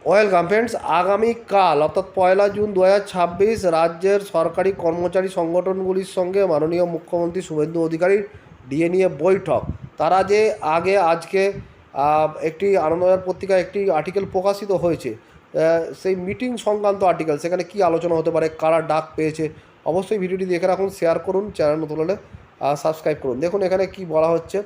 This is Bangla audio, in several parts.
ওয়েলকাম ফ্রেন্ডস, আগামীকাল অর্থাৎ 1 জুন 2026 রাজ্যের সরকারি কর্মচারী সংগঠনগুলির সঙ্গে মাননীয় মুখ্যমন্ত্রী শুভেন্দু অধিকারীর ডিএ নিয়ে বৈঠক। তারা যে আজকে একটি আনন্দবাজার পত্রিকায় একটি আর্টিকেল প্রকাশিত হয়েছে, সেই মিটিং সংক্রান্ত আর্টিকেল, সেখানে কি আলোচনা হতে পারে, কারা ডাক পেয়েছে, অবশ্যই ভিডিওটি দেখে রাখুন, শেয়ার করুন, চ্যানেল নতুন হলে সাবস্ক্রাইব করুন। দেখুন এখানে কি বলা হচ্ছে।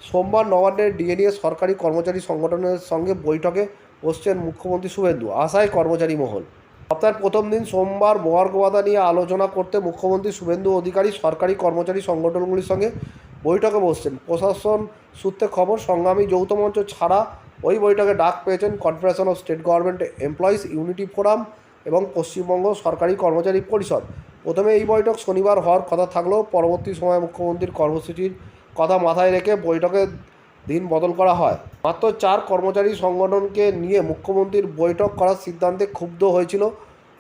সোমবার নবান্নের ডিএ নিয়ে সরকারি কর্মচারী সংগঠনের সঙ্গে বৈঠকে বসছেন মুখ্যমন্ত্রী শুভেন্দু, আশায় কর্মচারী মহল। সপ্তাহের প্রথম দিন সোমবার মহার্ঘ ভাতা নিয়ে আলোচনা করতে মুখ্যমন্ত্রী শুভেন্দু অধিকারী সরকারি কর্মচারী সংগঠনগুলির সঙ্গে বৈঠকে বসছেন। প্রশাসন সূত্রে খবর, সংগ্রামী যৌথ মঞ্চ ছাড়া ওই বৈঠকে ডাক পেয়েছেন confederation of state government employees unity forum এবং পশ্চিমবঙ্গ সরকারি কর্মচারী পরিষদ। প্রথমে এই বৈঠক শনিবার হওয়ার কথা থাকলেও পরবর্তী সময়ে মুখ্যমন্ত্রীর কর্মসূচির কথা মাথায় রেখে বৈঠকের দিন বদল করা হয়। মাত্র 4 কর্মচারী সংগঠনকে নিয়ে মুখ্যমন্ত্রীর বৈঠক করার সিদ্ধান্তে ক্ষুব্ধ হয়েছিল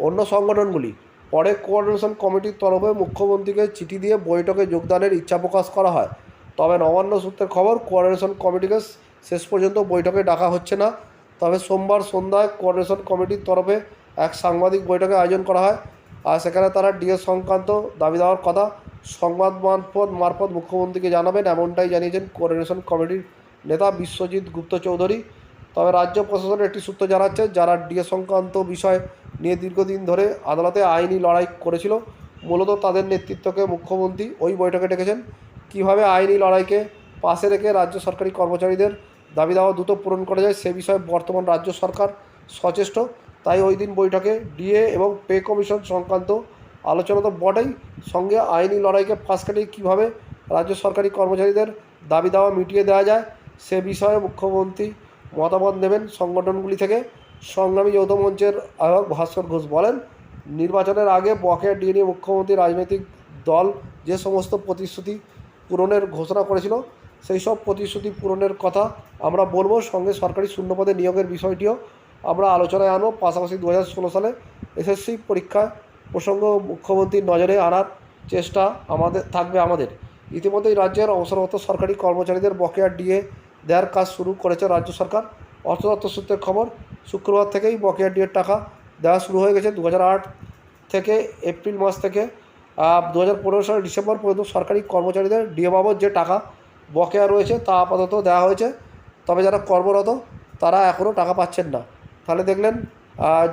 অন্য সংগঠনগুলি। পরে কোঅর্ডিনেশন কমিটির তরফে মুখ্যমন্ত্রীকে চিঠি দিয়ে বৈঠকে যোগদানের ইচ্ছা প্রকাশ করা হয়। তবে নবান্ন সূত্রের খবর, কোঅর্ডিনেশন কমিটিকে শেষ পর্যন্ত বৈঠকে ডাকা হচ্ছে না। তবে সোমবার সন্ধ্যায় কোঅর্ডিনেশন কমিটির তরফে এক সাংবাদিক বৈঠকের আয়োজন করা হয়, আর সেখানে তারা ডিএ সংক্রান্ত দাবি দেওয়ার কথা সংবাদ মারফত মুখ্যমন্ত্রীকে জানাবেন, এমনটাই জানিয়েছেন কোঅর্ডিনেশন কমিটির নেতা বিশ্বজিৎ গুপ্ত চৌধুরী। তবে রাজ্য প্রশাসনের একটি সূত্র জানাচ্ছে, যারা ডিএ সংক্রান্ত বিষয় নিয়ে দীর্ঘদিন ধরে আদালতে আইনি লড়াই করেছিল, মূলত তাদের নেতৃত্বকে মুখ্যমন্ত্রী ওই বৈঠকে ডেকেছেন। কীভাবে আইনি লড়াইকে পাশে রেখে রাজ্য সরকারি কর্মচারীদের দাবি দাওয়া দ্রুত পূরণ করা যায় সে বিষয়ে বর্তমান রাজ্য সরকার সচেষ্ট। তাই ওই দিন বৈঠকে ডিএ এবং পে কমিশন সংক্রান্ত আলোচনা তো বটেই, সঙ্গে আইনি লড়াইকে ফাঁস কাটিয়ে কীভাবে রাজ্য সরকারি কর্মচারীদের দাবি দাওয়া মিটিয়ে দেওয়া যায় সে বিষয়ে মুখ্যমন্ত্রী মতামত নেবেন সংগঠনগুলি থেকে। সংগ্রামী যৌথ মঞ্চের আহ্বায়ক ভাস্কর ঘোষ বলেন, নির্বাচনের আগে বকেয়া ডিএ নিয়ে মুখ্যমন্ত্রী রাজনৈতিক দল যে সমস্ত প্রতিশ্রুতি পূরণের ঘোষণা করেছিল, সেই সব প্রতিশ্রুতি পূরণের কথা আমরা বলবো। সঙ্গে সরকারি শূন্যপদে নিয়োগের বিষয়টিও আমরা আলোচনায় আনব। পাশাপাশি 2016 সালে এসএসসি পরীক্ষা প্রসঙ্গ মুখ্যমন্ত্রীর নজরে আনার চেষ্টা আমাদের। ইতিমধ্যেই রাজ্যের অবসররত সরকারি কর্মচারীদের বকেয়া ডিএ দেওয়ার কাজ শুরু করেছে রাজ্য সরকার। অর্থ দপ্তর সূত্রের খবর, শুক্রবার থেকেই বকেয়া ডিএর টাকা দেওয়া শুরু হয়ে গেছে। 2008 থেকে এপ্রিল মাস থেকে 2015 সালের ডিসেম্বর পর্যন্ত সরকারি কর্মচারীদের ডিএ বাবদ যে টাকা বকেয়া রয়েছে তা আপাতত দেওয়া হয়েছে। তবে যারা কর্মরত তারা এখনও টাকা পাচ্ছেন না। তাহলে দেখলেন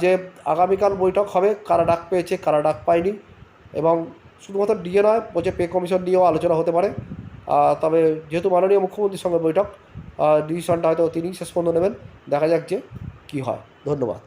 যে আগামীকাল বৈঠক হবে, কারা ডাক পেয়েছে কারা ডাক পায়নি, এবং শুধুমাত্র ডিএ নয়, বলছে পে কমিশন নিয়েও আলোচনা হতে পারে। তবে যেহেতু মাননীয় মুখ্যমন্ত্রীর সঙ্গে বৈঠক, ডিসিশনটা হয়তো তিনি শেষ পর্যন্ত নেবেন। দেখা যাক যে কী হয়। ধন্যবাদ।